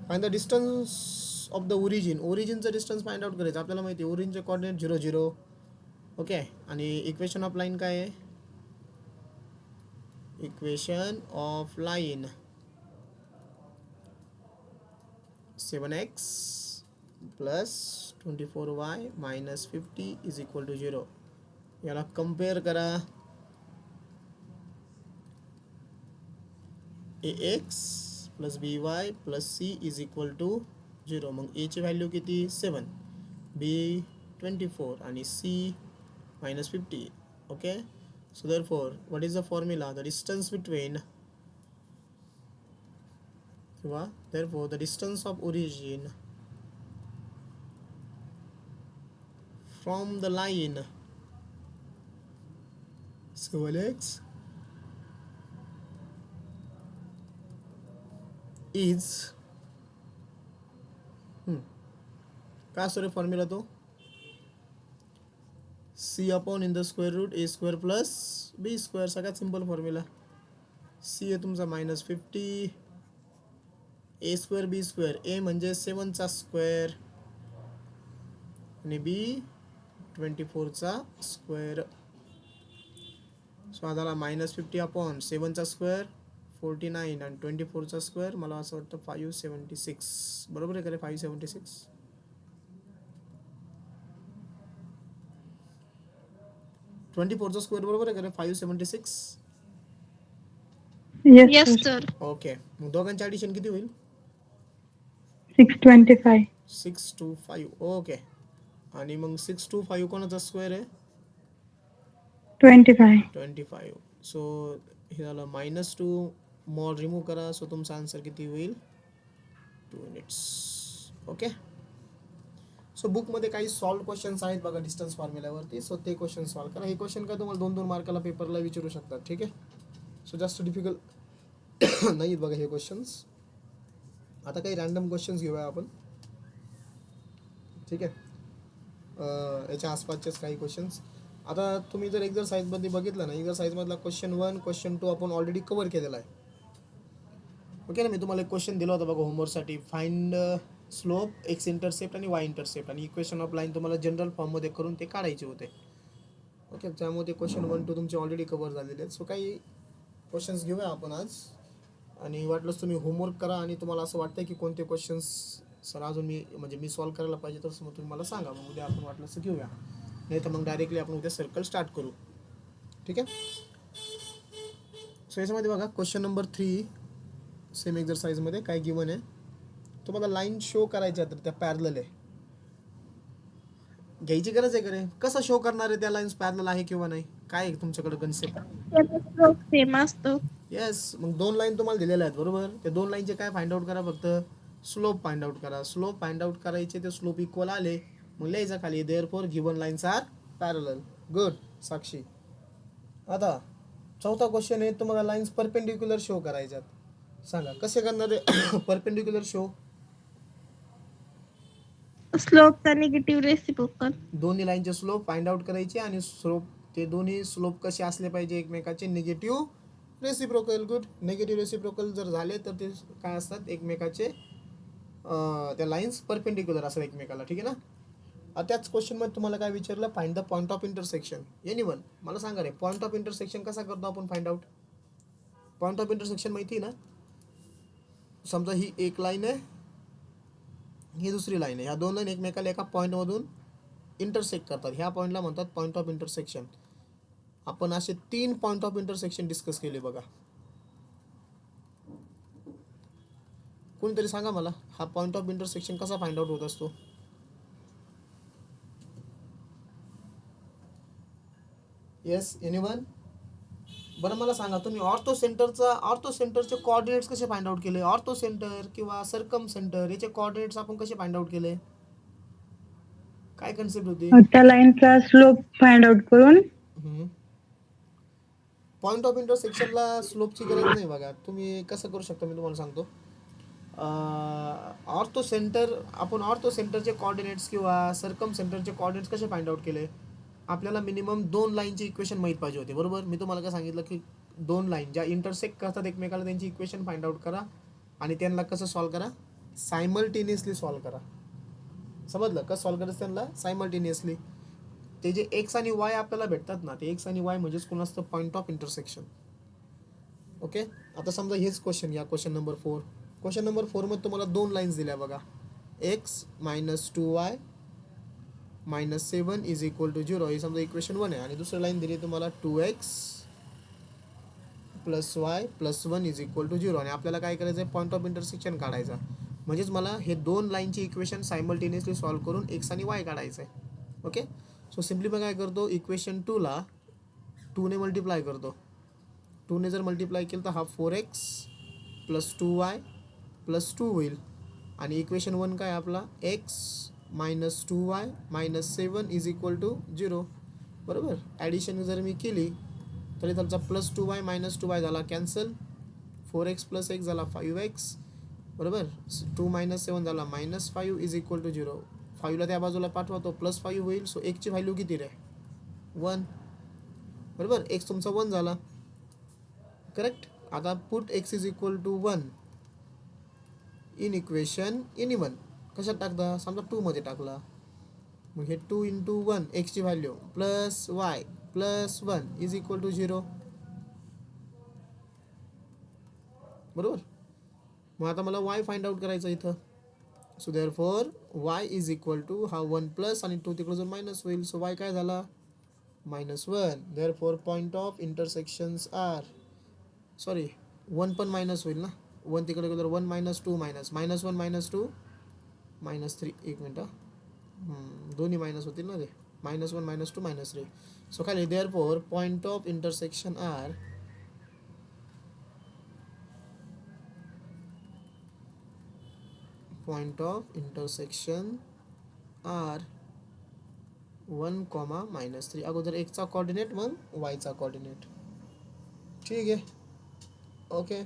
Find the distance of the ओरिजिनचं डिस्टन्स फाइंड आउट करायचं. आपल्याला माहिती आहे ओरिजिनचे कॉर्डिनेट 0 0. ओके. आणि इक्वेशन ऑफ लाईन काय आहे. Equation of line 7x plus 24y minus 50 is equal to 0. याला कम्पेअर करा. ax plus by plus c is equal to 0. मग a ची व्हॅल्यू किती 7, b 24 आणि c -50. Okay. So therefore what is the formula. The distance between किंवा therefore the distance of origin from the line 7x is काय असतो रे फॉर्म्युला तो c upon in the square root a square plus b square. सगळ्यात सिंपल फॉर्म्युला. c आहे तुमचा -50 a square b square. a म्हणजे 7चा स्क्वेअर आणि b 24चा स्क्वेअर. सो आता -50 अपॉन 7चा स्क्वेअर 49 आणि 24चा स्क्वेअर. मला असं वाटतं 576. बरोबर आहे का रे 576. 24चा स्क्वेअर बरोबर आहे का रे 576. Yes, Yes, sir. sir. Okay. मग दोघांचे ॲडिशन किती होईल 625. 625 ओके. आणि मग 625 कोणाचा स्क्वेअर आहे? 25. 25. सो हे झालं -2 मॉड रिमूव्ह करा. सो तुमचा आन्सर किती होईल? 2 युनिट्स. ओके. सो बुकमध्ये काही सॉल्व क्वेश्चन्स आहेत बघा डिस्टन्स फॉर्म्युल्यावरती. सो ते क्वेश्चन सॉल्व करा. हे क्वेश्चन काय तुम्हाला 2-2 मार्काला पेपरला विचारू शकतात. ठीक आहे. सो जास्त डिफिकल्ट नाही बघा हे क्वेश्चन्स. आता काही रॅन्डम क्वेश्चन्स घेऊया आपण. ठीक आहे. याच्या आसपासचेच काही क्वेश्चन्स. आता तुम्ही जर एक्झरसाइजमध्ये बघितलं ना, एक्झरसाइजमधला क्वेश्चन 1 क्वेश्चन 2 आपण ऑलरेडी कवर केलेला आहे. ओके ना. मी तुम्हाला एक क्वेश्चन दिला होता बघा होमवर्कसाठी. फाइंड स्लोप, एक्स इंटरसेप्ट आणि वाय इंटरसेप्ट, आणि इक्वेशन ऑफ लाईन तुम्हाला जनरल फॉर्ममध्ये करून ते काढायचे होते. ओके. त्यामुळे ते क्वेश्चन 1-2 तुमचे ऑलरेडी कवर झालेले आहेत. सो काही क्वेश्चन्स घेऊया आपण आज, आणि वाटलंच तुम्ही होमवर्क करा. आणि तुम्हाला असं वाटतं की कोणते क्वेश्चन्स सर अजून मी सॉल्व करायला पाहिजे, तर मग तुम्ही मला सांगा. मग उद्या आपण वाटलं घेऊया, नाही तर मग डायरेक्टली आपण उद्या सर्कल स्टार्ट करू. ठीक आहे. सो याच्यामध्ये बघा क्वेश्चन नंबर 3 सेम एक्झरसाइजमध्ये काय गिवन आहे, तुम्हाला लाईन शो करायच्या तर त्या पॅरलल आहे. घ्यायची गरज आहे का रे? कसं शो करणार आहे त्या लाईन्स पॅरलल आहे किंवा नाही? काय आहे तुमच्याकडे कन्सेप्ट? स्लोप सेम असतो. येस. मग 2 लाईन तुम्हाला दिलेल्या आहेत बरोबर. त्या 2 लाईनचे काय फाइंड आउट करा, फक्त स्लोप फाइंड आउट करा. स्लोप फाइंड आउट करायचे, ते स्लोप इक्वल आले मग लिहायचं खाली therefore given lines are parallel. Good Sakshi. आता चौथा क्वेश्चन आहे, तुम्हाला लाईन्स परपेंडिक्युलर शो करायच्यात. सांगा कसे करणार आहे परपेंडिक्युलर शो? स्लोपचा निगेटिव्ह रेसिप्रोकल. दोन्ही लाईनचे स्लोप फाइंड आउट करायचे, आणि स्लोप ते दोन्ही स्लोप कसे असले पाहिजे एकमेकाचे? Negative reciprocal. Good. Negative reciprocal जर झाले तर ते काय असतात? एकमेकाचे त्या लाईन्स परपेंडिक्युलर असतात एकमेकाला. ठीक आहे ना. त्याच क्वेश्चनमध्ये तुम्हाला काय विचारलं? Find the point of intersection. Anyone मला सांगा रे, पॉईंट ऑफ इंटरसेक्शन कसा करतो आपण find out? Point of intersection माहिती आहे ना? समजा ही एक लाईन आहे, ही दुसरी लाईन आहे. ह्या 2 लाईन एकमेकाला एका पॉईंटमधून इंटरसेक्ट करतात. ह्या पॉईंटला म्हणतात पॉईंट ऑफ इंटरसेक्शन. आपण असे 3 पॉईंट ऑफ इंटरसेक्शन डिस्कस केले बघा. कोणीतरी सांगा मला, हा पॉईंट ऑफ इंटरसेक्शन कसा फाइंड आउट होत असतो? Yes anyone? बरं मला सांगा, तुम्ही ऑर्थो सेंटरचे कोऑर्डिनेट्स कसे फाइंड आउट केले? ऑर्थो सेंटर किंवा सर्कम सेंटर याचे कोऑर्डिनेट्स आपण कसे फाइंड आउट केले? काय कन्सेप्ट होती? त्या लाईनचा स्लोप फाइंड आउट करून पॉईंट ऑफ इंटरसेक्शनला स्लोपची गरज नाही बघा. तुम्ही कसं करू शकता मी तुम्हाला सांगतो. ऑर्थो सेंटरचे कोऑर्डिनेट्स किंवा सर्कम सेंटरचे कोऑर्डिनेट्स कसे फाइंड आउट केले? आपल्याला मिनिमम 2 लाईनची इक्वेशन माहीत पाहिजे होते बरोबर. मी तुम्हाला काय सांगितलं की 2 लाईन ज्या इंटरसेक्ट करतात एकमेकाला त्यांची इक्वेशन फाइंड आउट करा, आणि त्यांना कसं सॉल्व करा? सायमल्टेनियसली सॉल्व करा. समजलं? कसं सॉल्व करायचं त्यांना? सायमल्टेनियसली. ते जे एक्स आणि वाय आपल्याला भेटतात ना, ते एक्स आणि वाय म्हणजेच कोण असतं? Point of intersection. ओके. आता समजा हेच क्वेश्चन या क्वेश्चन नंबर 4. क्वेश्चन नंबर 4 मध्ये तुम्हाला 2 लाईन्स दिल्या बघा. X -2y -7 is equal to 0. ही समजा इक्वेशन 1 आहे. आणि दुसरी लाईन दिली तुम्हाला 2x + y + 1 is equal to 0. आणि आपल्याला काय करायचं आहे? पॉईंट ऑफ इंटरसेक्शन काढायचा. म्हणजेच मला हे 2 लाईनची इक्वेशन सायमल्टेनियसली सॉल्व करून एक्स आणि वाय काढायचं आहे. ओके. सो सिम्पली मी काय करतो? इक्वेशन 2ला 2 ने मल्टिप्लाय करतो. 2 ने जर मल्टिप्लाय केलं तर हा 4x + 2y + 2 होईल. आणि इक्वेशन 1 काय आपला? x -2y -7 is equal to 0. बरोबर. ॲडिशन जर मी केली तरी त्याचा +2y -2y झाला कॅन्सल. 4x + x झाला 5x. बरोबर. 2 - 7 झाला -5 इज इक्वल टू 0. 5ला त्या बाजूला पाठवा, तो +5 होईल. सो एक्सची व्हॅल्यू किती रे? 1. बरोबर. एक्स तुमचा 1 झाला. करेक्ट. आता put x is equal to 1 in equation any one. कशात टाकता? समजा 2 मध्ये टाकला. मग हे 2 × 1 एक्सची value +y + 1 is equal to 0. बरोबर. मग आता मला y फाइंड आउट करायचा इथं. So therefore y is equal to हा 1 प्लस आणि 2 तिकडे जाऊन मायनस होईल. सो y काय झाला? -1. Therefore point of intersections are 1 पण मायनस होईल ना. 1 तिकडे गेल्यावर 1 - 2 -1 - 2 -3 एक मिनटं दोन्ही मायनस होतील ना ते -1 -2 -3 सो खाली therefore point of intersection are point of intersection are 1, -3 अगोदर एक्सचा कोऑर्डिनेट मग वायचा कोऑर्डिनेट ठीक आहे ओके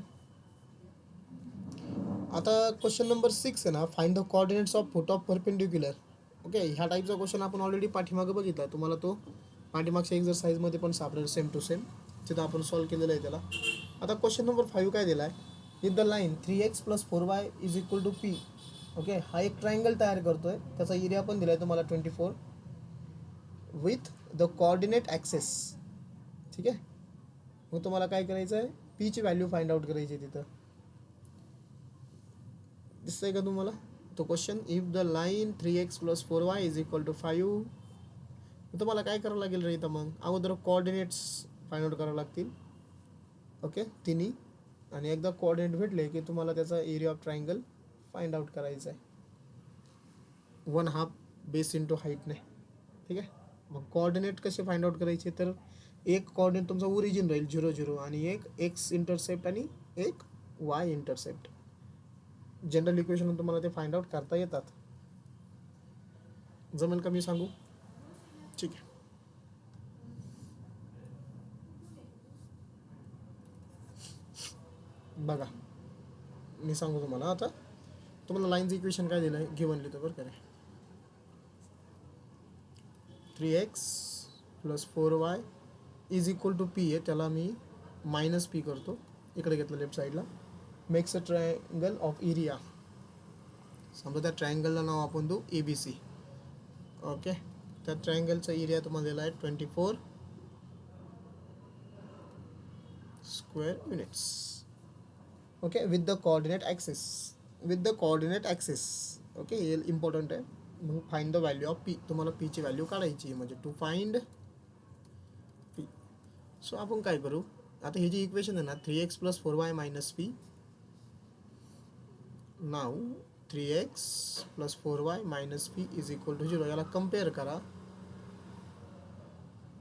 आता क्वेश्चन नंबर 6 आहे ना find the coordinates of foot of perpendicular okay ह्या टाईपचा क्वेश्चन आपण ऑलरेडी पाठीमागे बघितला तुम्हाला तो पाठीमागच्या एक्झरसाइजमध्ये पण सापडेल सेम टू सेम तिथं आपण सॉल्व्ह केलेलं आहे त्याला आता क्वेश्चन नंबर 5 काय दिला आहे if the line 3x + 4y = p okay हा एक ट्रायंगल तयार करतोय त्याचा एरिया पण दिला आहे तुम्हाला 24 विथ द कोऑर्डिनेट ॲक्सेस ठीक आहे मग तुम्हाला काय करायचं आहे पी ची व्हॅल्यू फाइंड आउट करायची आहे तिथं दिसतंय का तुम्हाला तो question if the line 3x + 4y = 5 तुम्हाला काय करावं लागेल रे इथं मग अगोदर कोऑर्डिनेट्स फाइंड आउट करावं लागतील ओके तिन्ही आणि एकदा कोऑर्डिनेट भेटले की तुम्हाला त्याचा area of triangle find out करायचा आहे 1/2 बेस इंटू हाईटने ठीक आहे मग कोऑर्डिनेट कसे फाइंड आउट करायचे तर एक कोऑर्डिनेट तुमचा ओरिजिन राहील 0 0 आणि एक एक्स इंटरसेप्ट आणि एक वाय इंटरसेप्ट जनरल इक्वेशन तुम्हाला ते फाइंड आउट करता येतात जमेल का मी सांगू ठीक आहे बघा मी सांगू तुम्हाला आता तुम्हाला लाईनचं इक्वेशन काय दिलं आहे गिवन लिहितो बरं का 3x + 4y = p आहे त्याला मी -p करतो इकडे घेतलं लेफ्ट साईडला makes a triangle of area समजा त्या ट्रायंगलला नाव आपण देऊ ABC ओके त्या ट्रायंगलचा एरिया तुम्हाला दिला आहे 24 square units okay with the coordinate access okay हे इम्पॉर्टंट आहे मग find the value of P तुम्हाला पी ची व्हॅल्यू काढायची म्हणजे टू फाइंड पी सो आपण काय करू आता हे जी इक्वेशन आहे ना 3x + 4y - p नाव 3x + 4y - p = 0 याला कम्पेअर करा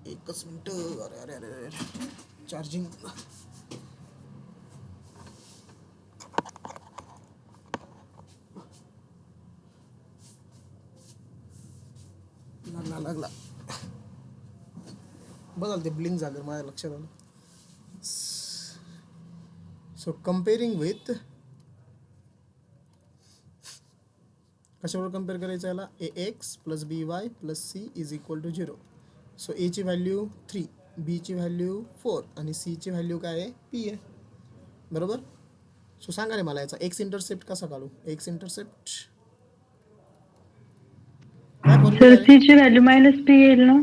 एकच मिनिट अरे चार्जिंग लागला बघाल ते ब्लिंक झालं माझ्या लक्षात आलं सो कम्पेअरिंग विथ कशावर कम्पेअर करायचं याला ax + by + c = 0 so a ची व्हॅल्यू 3 b ची व्हॅल्यू 4 आणि c ची व्हॅल्यू काय आहे p आहे बरोबर सो सांगा रे मला याचा एक्स इंटरसेप्ट कसा काढू एक्स इंटरसेप्ट काय फॉर्म्युला सर सी ची व्हॅल्यू -p येईल ना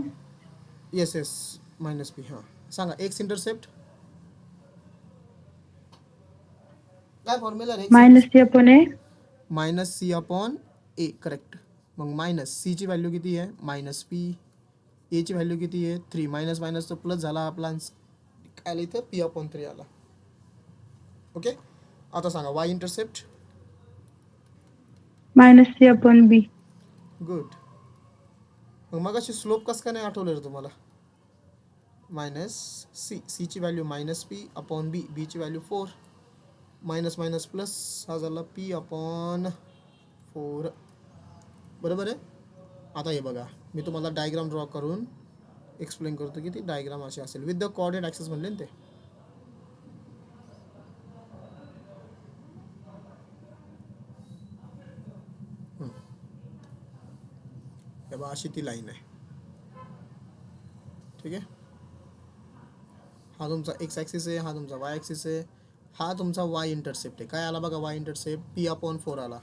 येस -p हां सांगा एक्स इंटरसेप्ट काय फॉर्म्युला रे -c/a करेक्ट मग -c ची व्हॅल्यू किती आहे -p a ची व्हॅल्यू किती आहे 3 मायनस तो प्लस झाला आपला आला इथं p/3 आला ओके आता सांगा y इंटरसेप्ट -c/b गुड मग अशी स्लोप कसं काय नाही आठवलं रे तुम्हाला -c ची व्हॅल्यू -p/b b ची व्हॅल्यू 4 मायनस प्लस हा झाला p/4 बरोबर आहे आता हे बघा मी तुम्हाला डायग्राम ड्रॉ करून एक्सप्लेन करतो की ती डायग्राम अशी असेल विथ द कोऑर्डिनेट ॲक्सेस म्हणले ना ते हे बघा अशी ती लाईन आहे ठीक आहे हा तुमचा एक्स ॲक्सिस आहे हा तुमचा वाय ॲक्सिस आहे हा तुमचा वाय इंटरसेप्ट आहे काय आला बघा वाय इंटरसेप्ट p/4 आला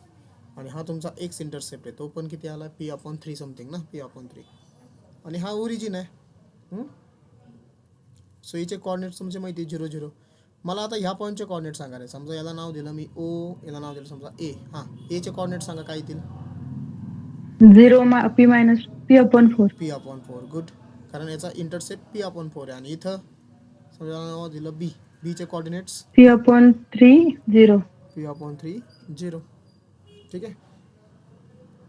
आणि हा तुमचा एक्स इंटरसेप्ट आहे तो पण किती आला p/3 समथिंग ना p/3 आणि हा ओरिजिन आहे सो याचे कॉर्डिनेट्स तुमचे माहिती 0 0 मला आता ह्या पॉईंटचे कॉर्डिनेट सांगा रे समजा याला नाव दिलं मी ओ याला नाव दिलं समजा ए हां एचे कॉर्डिनेट सांगा काय येतील 0 p/4 p/4 गुड कारण याचा इंटरसेप्ट p/4 आहे आणि इथं समजा नाव दिलं बी बीचे कॉर्डिनेट्स p/3 0 p/3 0 ठीक आहे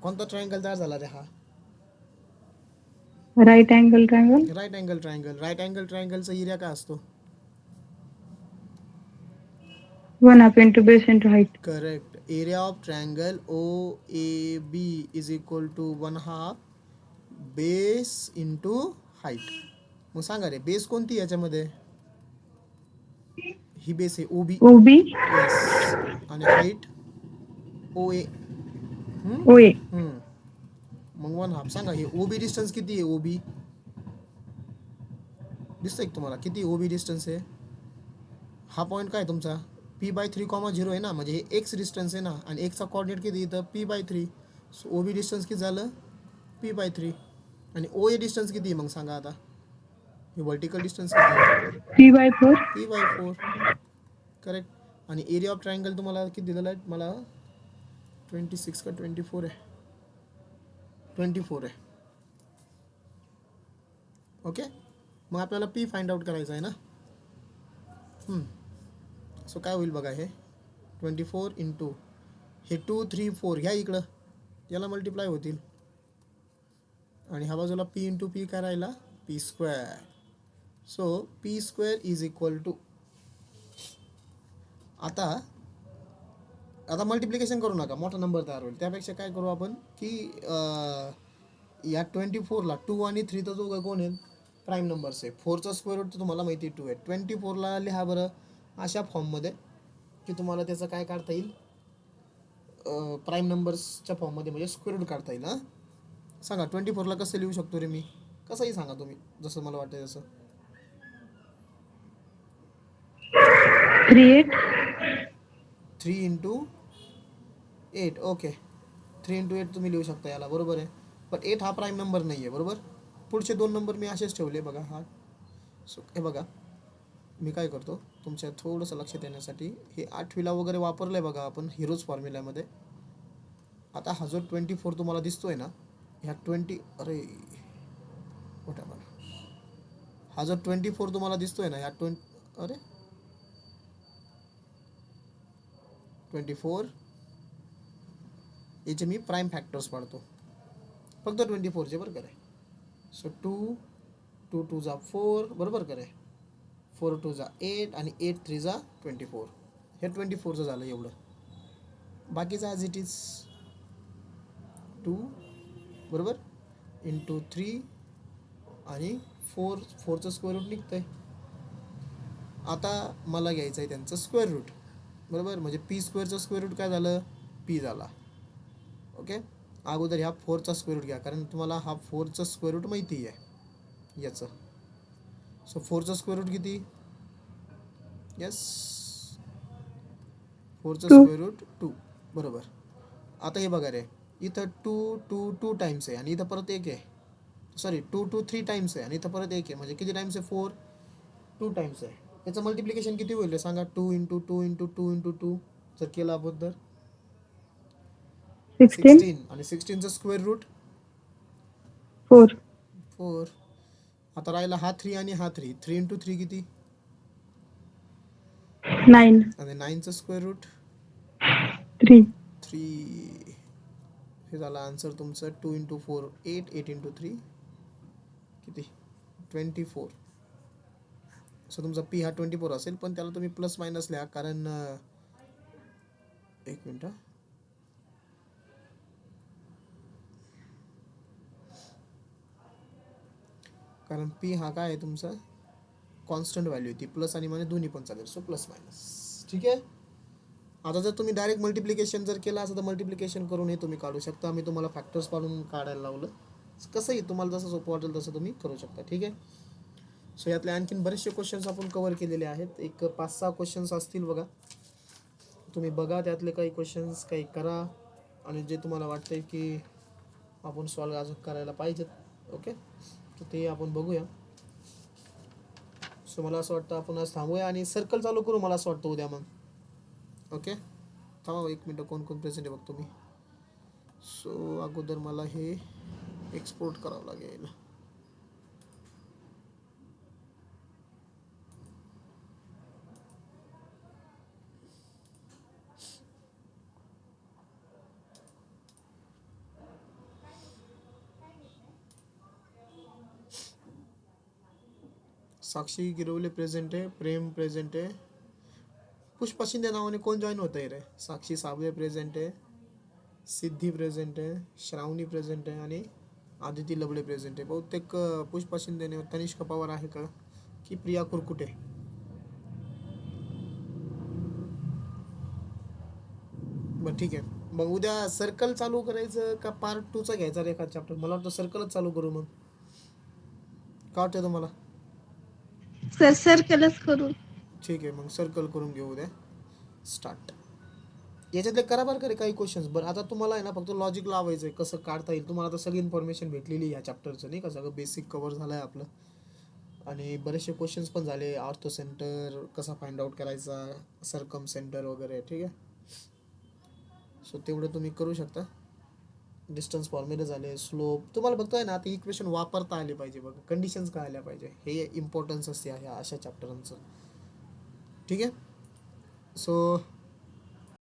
कोणता ट्रायंगल तयार झाला रे हा? Right angle triangle. Right angle triangle. Right angle ट्रायंगलचा एरिया काय असतो? 1/2 into base into height. Correct. Area of triangle O A B is equal to 1/2 base into height. मग सांगा रे, बेस कोणती याच्यामध्ये? ही बेस आहे ओबी. OB. येस. आणि हाईट ओ ए. OA. मग 1/2 सांगा, हे ओबी डिस्टन्स किती आहे? ओबी दिसतंय का तुम्हाला? किती ओबी डिस्टन्स आहे? हा पॉईंट काय तुमचा? P/3, 0 आहे ना, म्हणजे हे एक्स डिस्टन्स आहे ना, आणि एक्सचा कॉर्डिनेट किती इथं? P/3. सो ओबी डिस्टन्स किती झालं? P/3. आणि ओ ए डिस्टन्स किती आहे मग सांगा आता? हे व्हर्टिकल डिस्टन्स किती आहे? P/4. P/4. करेक्ट. आणि एरिया ऑफ ट्रायंगल तुम्हाला किती दिलेला आहे? मला 26 का 24 आहे? 24 आहे. ओके. मग आपल्याला पी फाइंड आउट करायचं आहे ना. सो काय होईल बघा, हे 24 इंटू हे 2, 3, 4 ह्या इकडं याला मल्टिप्लाय होतील, आणि ह्या बाजूला पी इंटू पी काय राहिला? P². So P² is equal to, आता मल्टिप्लिकेशन करू नका, मोठा नंबर तयार होईल. त्यापेक्षा काय करू आपण की या 24ला 2 आणि 3 तर दोघं कोण आहेत? प्राईम नंबर्स आहे. 4चा स्क्वेअर रूट तर तुम्हाला माहिती आहे 2 आहे. 24ला लिहा बरं अशा फॉर्ममध्ये की तुम्हाला त्याचं काय काढता येईल? प्राईम नंबर्सच्या फॉर्ममध्ये, म्हणजे स्क्वेअर रूट काढता येईल. हां सांगा 24ला कसं लिहू शकतो रे मी? कसंही सांगा तुम्ही, जसं मला वाटतं तसं. 3/8. 3 इंटू 8. ओके. 3 इंटू 8 तुम्ही लिहू शकता याला, बरोबर आहे. पण 8 हा प्राईम नंबर नाही आहे, बरोबर. पुढचे 2 नंबर मी असेच ठेवले बघा. हा सो हे बघा, मी काय करतो तुमच्या थोडंसं लक्षात येण्यासाठी, हे 8वीला वगैरे वापरलं आहे बघा आपण हिरोज फॉर्म्युल्यामध्ये. आता हा जो 24 तुम्हाला दिसतोय ना, ह्या 20 अरे वॉटएव्हर, हा जो 24 तुम्हाला दिसतोय ना, ह्या 24 याचे मी प्राईम फॅक्टर्स पाडतो फक्त 24चे, बरं करे. सो 2, 2 2 जा 4, बरोबर करे. 4 2 जा 8 आणि 8 3 जा 24. हे 24चं झालं एवढं. बाकीचं ॲज इट इज 2 बरोबर इंटू 3 आणि 4चं स्क्वेअर रूट निघतं आहे. आता मला घ्यायचं आहे त्यांचं स्क्वेअर रूट, बरोबर. म्हणजे P² स्क्वेअर रूट काय झालं? P झाला. ओके. अगोदर ह्या 4चा स्क्वेअर रूट घ्या, कारण तुम्हाला हा 4चं स्क्वेअर रूट माहिती आहे याचं. सो 4चं स्क्वेअर रूट किती? येस, 4चं 2. स्क्वेअर रूट 2, बरोबर. आता हे बघा रे, इथं 2 2 2 टाइम्स आहे, आणि इथं परत 1 आहे. सॉरी 2 2 3 टाइम्स आहे, आणि इथं परत 1 आहे. म्हणजे किती टाइम्स आहे? 4 2 टाइम्स आहे. याचं मल्टिप्लिकेशन किती होईल सांगा? 2 इंटू 2 इंटू 2 इंटू 2 जर केलं आपण तर 16. 16. आणि 16चं स्क्वेअर रूट 4. 4. आता राहिला हा 3 आणि हा 3. 3 इंटू 3 किती? 9. आणि 9चं स्क्वेअर रूट 3. 3. हे झालं आन्सर तुमचं. 2 इंटू 4 8, 8 इंटू 3 किती? 24. सो तुमचा पी हा 24 असेल, पण त्याला तुम्ही प्लस मायनस लिहा, कारण एक मिनटं, कारण पी हा काय आहे तुमचा? Constant value. ती प्लस आणि मायनस दोन्ही पण चालेल. सो प्लस मायनस, ठीक आहे. आता जर तुम्ही डायरेक्ट मल्टिप्लिकेशन जर केलं असं तर मल्टिप्लिकेशन करूनही तुम्ही काढू शकता. मी तुम्हाला फॅक्टर्स पाडून काढायला लावलं. कसंही तुम्हाला जसं सोपं वाटेल तसं तुम्ही करू शकता, ठीक आहे. सो यातले आणखीन बरेचसे क्वेश्चन्स आपण कव्हर केलेले आहेत. एक 5-6 क्वेश्चन्स असतील बघा. तुम्ही बघा त्यातले काही क्वेश्चन्स, काही करा, आणि जे तुम्हाला वाटतंय की आपण सॉल्व अजून करायला पाहिजेत, ओके, तर ते आपण बघूया. सो मला असं वाटतं आपण आज थांबूया आणि सर्कल चालू करू. मला असं वाटतं उद्या मग, ओके. थांबा 1 मिनटं, कोण कोण प्रेझेंट आहे बघतो मी. सो अगोदर मला हे एक्सपोर्ट करावं लागेल. साक्षी गिरवले प्रेझेंट आहे, प्रेम प्रेझेंट आहे. पुष्पा शिंदे नावाने कोण जॉईन होत आहे रे? साक्षी साबळे प्रेझेंट आहे, सिद्धी प्रेझेंट आहे, श्रावणी प्रेझेंट आहे आणि आदिती लबडे प्रेझेंट आहे. बहुतेक पुष्पा शिंदेने तनिष्का पवार आहे का की प्रिया कुरकुटे? बरं ठीक आहे. मग उद्या सर्कल चालू करायचं का पार्ट 2चा घ्यायचा रे एखादा चॅप्टर? मला वाटतं सर्कलच चालू करू मग. काय वाटतं तुम्हाला? सर सर्कलच करू. ठीक आहे, मग सर्कल करून घेऊ उद्या. स्टार्ट. याच्यातले करा बरं का रे काही क्वेश्चन्स. बरं आता तुम्हाला आहे ना फक्त लॉजिक लावायचं आहे, कसं काढता येईल. तुम्हाला आता सगळी इन्फॉर्मेशन भेटलेली ह्या चॅप्टरचं नाही का, सगळं बेसिक कवर झालं आहे आपलं. आणि बरेचसे क्वेश्चन्स पण झाले. ऑर्थो सेंटर कसा फाइंड आउट करायचा, सरकम सेंटर वगैरे. ठीक आहे, सो तेवढं तुम्ही करू शकता. डिस्टन्स फॉर्म्युले झाले, स्लोप तुम्हाला बघतोय ना. आता इक्वेशन वापरता आले पाहिजे बघा, कंडिशन्स कळायला पाहिजे. हे इम्पॉर्टन्स असते ह्या अशा चॅप्टरांचं. ठीक आहे, सो